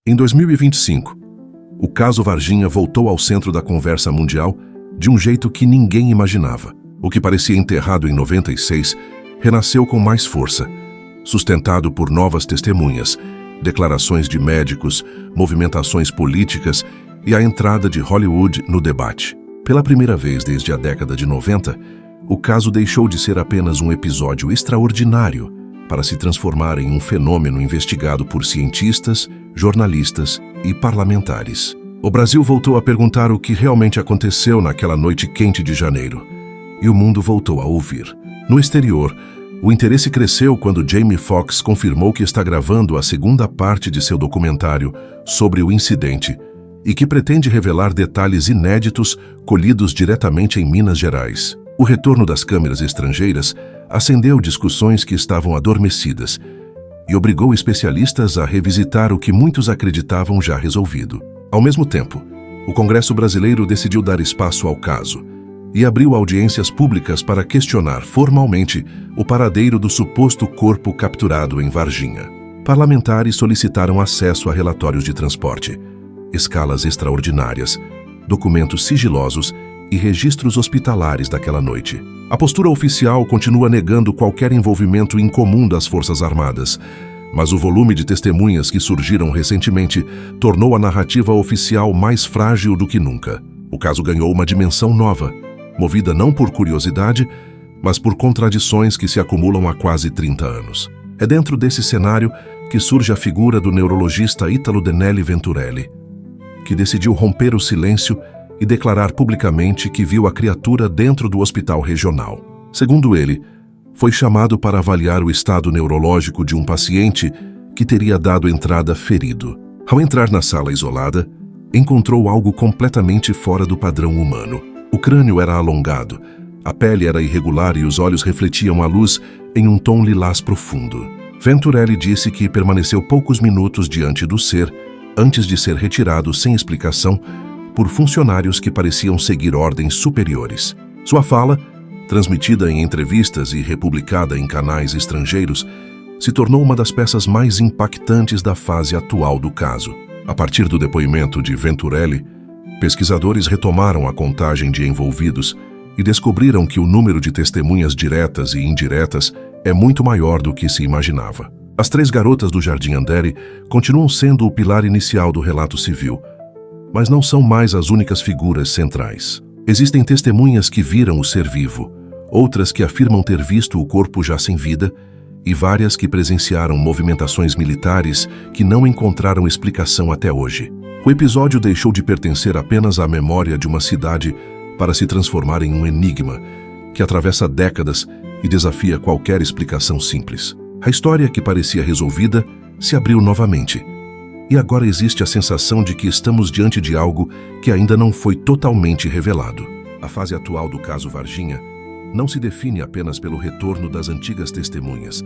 Em 2025, o caso Varginha voltou ao centro da conversa mundial de um jeito que ninguém imaginava. O que parecia enterrado em 96 renasceu com mais força, sustentado por novas testemunhas, declarações de médicos, movimentações políticas e a entrada de Hollywood no debate. Pela primeira vez desde a década de 90, o caso deixou de ser apenas um episódio extraordinário para se transformar em um fenômeno investigado por cientistas, jornalistas e parlamentares. O Brasil voltou a perguntar o que realmente aconteceu naquela noite quente de janeiro, e o mundo voltou a ouvir. No exterior, o interesse cresceu quando Jamie Foxx confirmou que está gravando a segunda parte de seu documentário sobre o incidente e que pretende revelar detalhes inéditos colhidos diretamente em Minas Gerais. O retorno das câmeras estrangeiras acendeu discussões que estavam adormecidas e obrigou especialistas a revisitar o que muitos acreditavam já resolvido. Ao mesmo tempo, o Congresso brasileiro decidiu dar espaço ao caso e abriu audiências públicas para questionar formalmente o paradeiro do suposto corpo capturado em Varginha. Parlamentares solicitaram acesso a relatórios de transporte, escalas extraordinárias, documentos sigilosos e registros hospitalares daquela noite. A postura oficial continua negando qualquer envolvimento incomum das Forças Armadas, mas o volume de testemunhas que surgiram recentemente tornou a narrativa oficial mais frágil do que nunca. O caso ganhou uma dimensão nova, movida não por curiosidade, mas por contradições que se acumulam há quase 30 anos. É dentro desse cenário que surge a figura do neurologista Ítalo Denelli Venturelli, que decidiu romper o silêncio e declarar publicamente que viu a criatura dentro do hospital regional. Segundo ele, foi chamado para avaliar o estado neurológico de um paciente que teria dado entrada ferido. Ao entrar na sala isolada, encontrou algo completamente fora do padrão humano. O crânio era alongado, a pele era irregular e os olhos refletiam a luz em um tom lilás profundo. Venturelli disse que permaneceu poucos minutos diante do ser antes de ser retirado sem explicação por funcionários que pareciam seguir ordens superiores. Sua fala, transmitida em entrevistas e republicada em canais estrangeiros, se tornou uma das peças mais impactantes da fase atual do caso. A partir do depoimento de Venturelli, pesquisadores retomaram a contagem de envolvidos e descobriram que o número de testemunhas diretas e indiretas é muito maior do que se imaginava. As 3 garotas do Jardim Andere continuam sendo o pilar inicial do relato civil, mas não são mais as únicas figuras centrais. Existem testemunhas que viram o ser vivo, outras que afirmam ter visto o corpo já sem vida e várias que presenciaram movimentações militares que não encontraram explicação até hoje. O episódio deixou de pertencer apenas à memória de uma cidade para se transformar em um enigma que atravessa décadas e desafia qualquer explicação simples. A história que parecia resolvida se abriu novamente. E agora existe a sensação de que estamos diante de algo que ainda não foi totalmente revelado. A fase atual do caso Varginha não se define apenas pelo retorno das antigas testemunhas,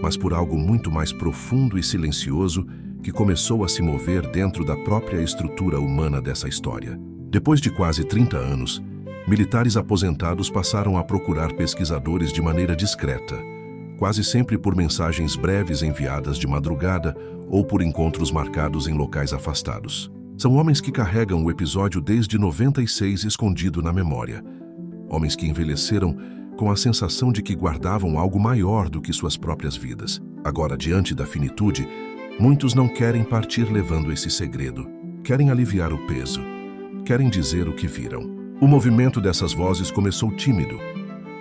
mas por algo muito mais profundo e silencioso que começou a se mover dentro da própria estrutura humana dessa história. Depois de quase 30 anos, militares aposentados passaram a procurar pesquisadores de maneira discreta, quase sempre por mensagens breves enviadas de madrugada ou por encontros marcados em locais afastados. São homens que carregam o episódio desde 96 escondido na memória. Homens que envelheceram com a sensação de que guardavam algo maior do que suas próprias vidas. Agora, diante da finitude, muitos não querem partir levando esse segredo. Querem aliviar o peso. Querem dizer o que viram. O movimento dessas vozes começou tímido,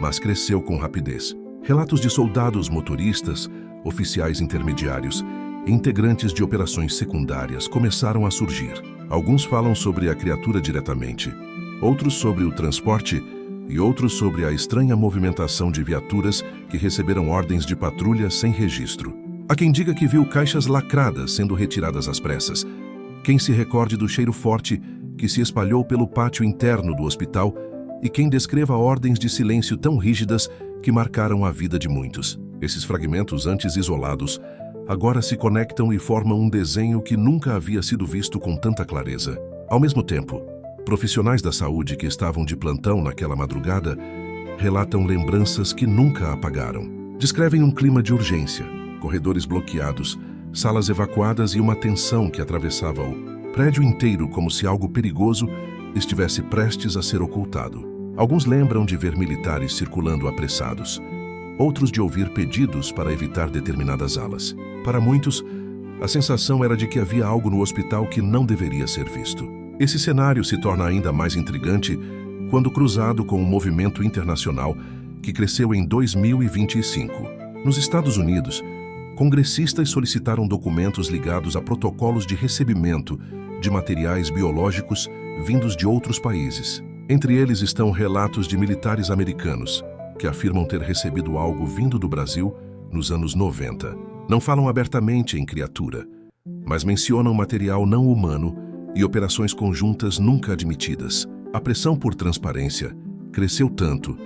mas cresceu com rapidez. Relatos de soldados motoristas, oficiais intermediários e integrantes de operações secundárias começaram a surgir. Alguns falam sobre a criatura diretamente, outros sobre o transporte e outros sobre a estranha movimentação de viaturas que receberam ordens de patrulha sem registro. Há quem diga que viu caixas lacradas sendo retiradas às pressas. Quem se recorde do cheiro forte que se espalhou pelo pátio interno do hospital e quem descreva ordens de silêncio tão rígidas que marcaram a vida de muitos. Esses fragmentos antes isolados agora se conectam e formam um desenho que nunca havia sido visto com tanta clareza. Ao mesmo tempo, profissionais da saúde que estavam de plantão naquela madrugada relatam lembranças que nunca apagaram. Descrevem um clima de urgência, corredores bloqueados, salas evacuadas e uma tensão que atravessava o prédio inteiro como se algo perigoso estivesse prestes a ser ocultado. Alguns lembram de ver militares circulando apressados, outros de ouvir pedidos para evitar determinadas alas. Para muitos, a sensação era de que havia algo no hospital que não deveria ser visto. Esse cenário se torna ainda mais intrigante quando cruzado com um movimento internacional que cresceu em 2025. Nos Estados Unidos, congressistas solicitaram documentos ligados a protocolos de recebimento de materiais biológicos vindos de outros países. Entre eles estão relatos de militares americanos que afirmam ter recebido algo vindo do Brasil nos anos 90. Não falam abertamente em criatura, mas mencionam material não humano e operações conjuntas nunca admitidas. A pressão por transparência cresceu tanto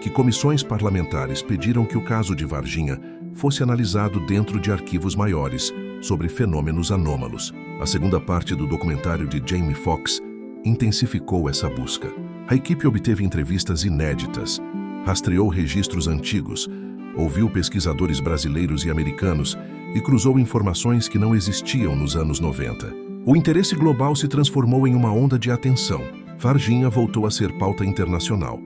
que comissões parlamentares pediram que o caso de Varginha fosse analisado dentro de arquivos maiores sobre fenômenos anômalos. A segunda parte do documentário de Jamie Foxx intensificou essa busca. A equipe obteve entrevistas inéditas, rastreou registros antigos, ouviu pesquisadores brasileiros e americanos e cruzou informações que não existiam nos anos 90. O interesse global se transformou em uma onda de atenção. Varginha voltou a ser pauta internacional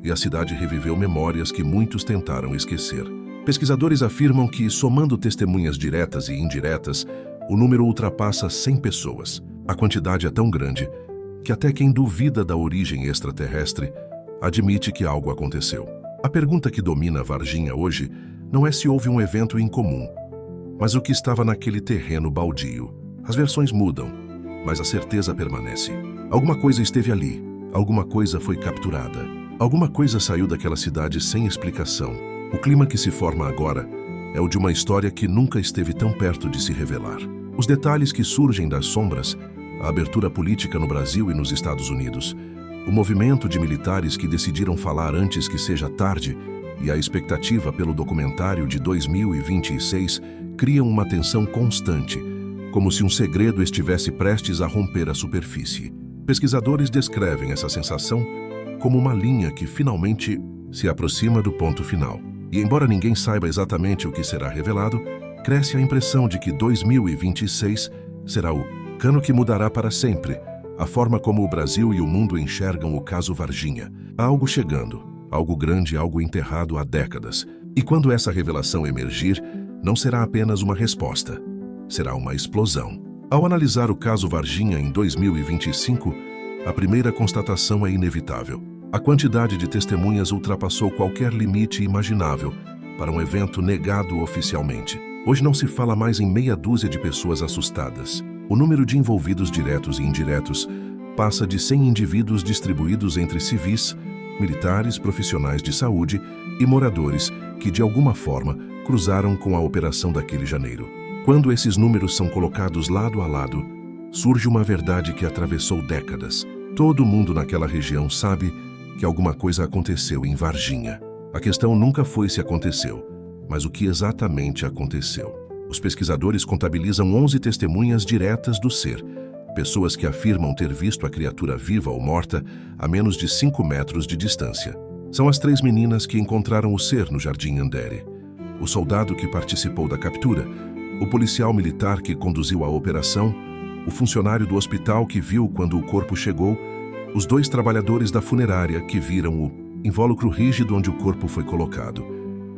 e a cidade reviveu memórias que muitos tentaram esquecer. Pesquisadores afirmam que, somando testemunhas diretas e indiretas, o número ultrapassa 100 pessoas. A quantidade é tão grande que até quem duvida da origem extraterrestre admite que algo aconteceu. A pergunta que domina Varginha hoje não é se houve um evento incomum, mas o que estava naquele terreno baldio. As versões mudam, mas a certeza permanece. Alguma coisa esteve ali, alguma coisa foi capturada, alguma coisa saiu daquela cidade sem explicação. O clima que se forma agora é o de uma história que nunca esteve tão perto de se revelar. Os detalhes que surgem das sombras, a abertura política no Brasil e nos Estados Unidos, o movimento de militares que decidiram falar antes que seja tarde e a expectativa pelo documentário de 2026 criam uma tensão constante, como se um segredo estivesse prestes a romper a superfície. Pesquisadores descrevem essa sensação como uma linha que finalmente se aproxima do ponto final. E embora ninguém saiba exatamente o que será revelado, cresce a impressão de que 2026 será o ano que mudará para sempre a forma como o Brasil e o mundo enxergam o caso Varginha. Há algo chegando, algo grande, algo enterrado há décadas. E quando essa revelação emergir, não será apenas uma resposta, será uma explosão. Ao analisar o caso Varginha em 2025, a primeira constatação é inevitável. A quantidade de testemunhas ultrapassou qualquer limite imaginável para um evento negado oficialmente. Hoje não se fala mais em meia dúzia de pessoas assustadas. O número de envolvidos diretos e indiretos passa de 100 indivíduos distribuídos entre civis, militares, profissionais de saúde e moradores que, de alguma forma, cruzaram com a operação daquele janeiro. Quando esses números são colocados lado a lado, surge uma verdade que atravessou décadas. Todo mundo naquela região sabe que alguma coisa aconteceu em Varginha. A questão nunca foi se aconteceu, mas o que exatamente aconteceu. Os pesquisadores contabilizam 11 testemunhas diretas do ser, pessoas que afirmam ter visto a criatura viva ou morta a menos de 5 metros de distância. São as 3 meninas que encontraram o ser no Jardim Andere, o soldado que participou da captura, o policial militar que conduziu a operação, o funcionário do hospital que viu quando o corpo chegou, os 2 trabalhadores da funerária que viram o invólucro rígido onde o corpo foi colocado,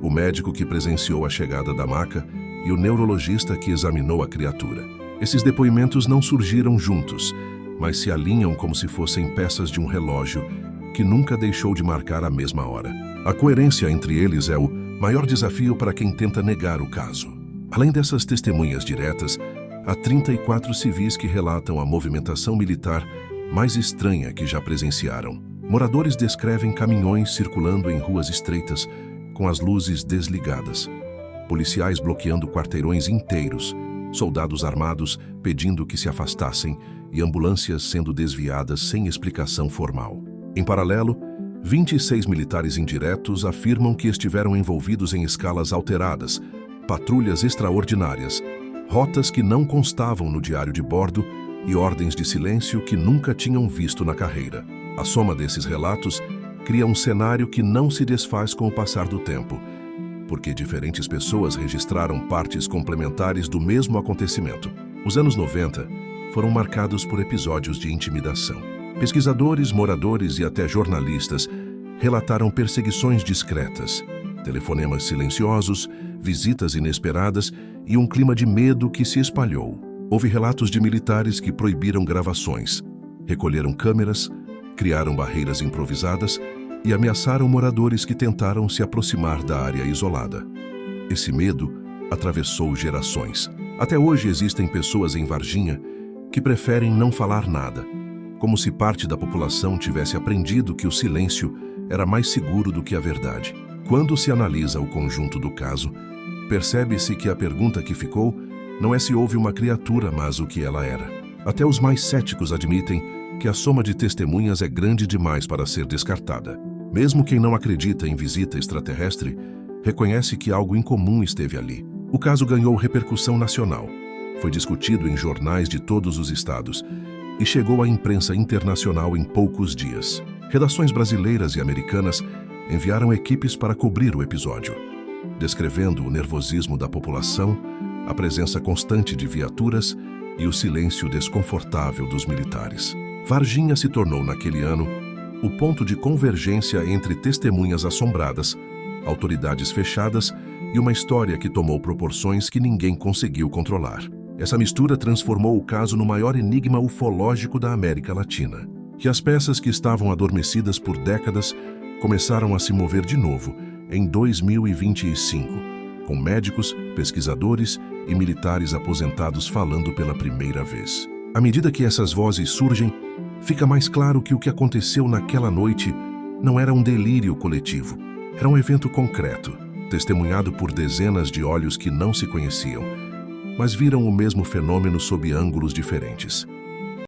o médico que presenciou a chegada da maca e o neurologista que examinou a criatura. Esses depoimentos não surgiram juntos, mas se alinham como se fossem peças de um relógio que nunca deixou de marcar a mesma hora. A coerência entre eles é o maior desafio para quem tenta negar o caso. Além dessas testemunhas diretas, há 34 civis que relatam a movimentação militar mais estranha que já presenciaram. Moradores descrevem caminhões circulando em ruas estreitas, com as luzes desligadas, policiais bloqueando quarteirões inteiros, soldados armados pedindo que se afastassem e ambulâncias sendo desviadas sem explicação formal. Em paralelo, 26 militares indiretos afirmam que estiveram envolvidos em escalas alteradas, patrulhas extraordinárias, rotas que não constavam no diário de bordo e ordens de silêncio que nunca tinham visto na carreira. A soma desses relatos cria um cenário que não se desfaz com o passar do tempo, porque diferentes pessoas registraram partes complementares do mesmo acontecimento. Os anos 90 foram marcados por episódios de intimidação. Pesquisadores, moradores e até jornalistas relataram perseguições discretas, telefonemas silenciosos, visitas inesperadas e um clima de medo que se espalhou. Houve relatos de militares que proibiram gravações, recolheram câmeras, criaram barreiras improvisadas e ameaçaram moradores que tentaram se aproximar da área isolada. Esse medo atravessou gerações. Até hoje existem pessoas em Varginha que preferem não falar nada, como se parte da população tivesse aprendido que o silêncio era mais seguro do que a verdade. Quando se analisa o conjunto do caso, percebe-se que a pergunta que ficou não é se houve uma criatura, mas o que ela era. Até os mais céticos admitem que a soma de testemunhas é grande demais para ser descartada. Mesmo quem não acredita em visita extraterrestre, reconhece que algo incomum esteve ali. O caso ganhou repercussão nacional. Foi discutido em jornais de todos os estados e chegou à imprensa internacional em poucos dias. Redações brasileiras e americanas enviaram equipes para cobrir o episódio, descrevendo o nervosismo da população, a presença constante de viaturas e o silêncio desconfortável dos militares. Varginha se tornou, naquele ano, o ponto de convergência entre testemunhas assombradas, autoridades fechadas e uma história que tomou proporções que ninguém conseguiu controlar. Essa mistura transformou o caso no maior enigma ufológico da América Latina. E as peças que estavam adormecidas por décadas começaram a se mover de novo em 2025, com médicos, pesquisadores e militares aposentados falando pela primeira vez. À medida que essas vozes surgem, fica mais claro que o que aconteceu naquela noite não era um delírio coletivo. Era um evento concreto, testemunhado por dezenas de olhos que não se conheciam, mas viram o mesmo fenômeno sob ângulos diferentes.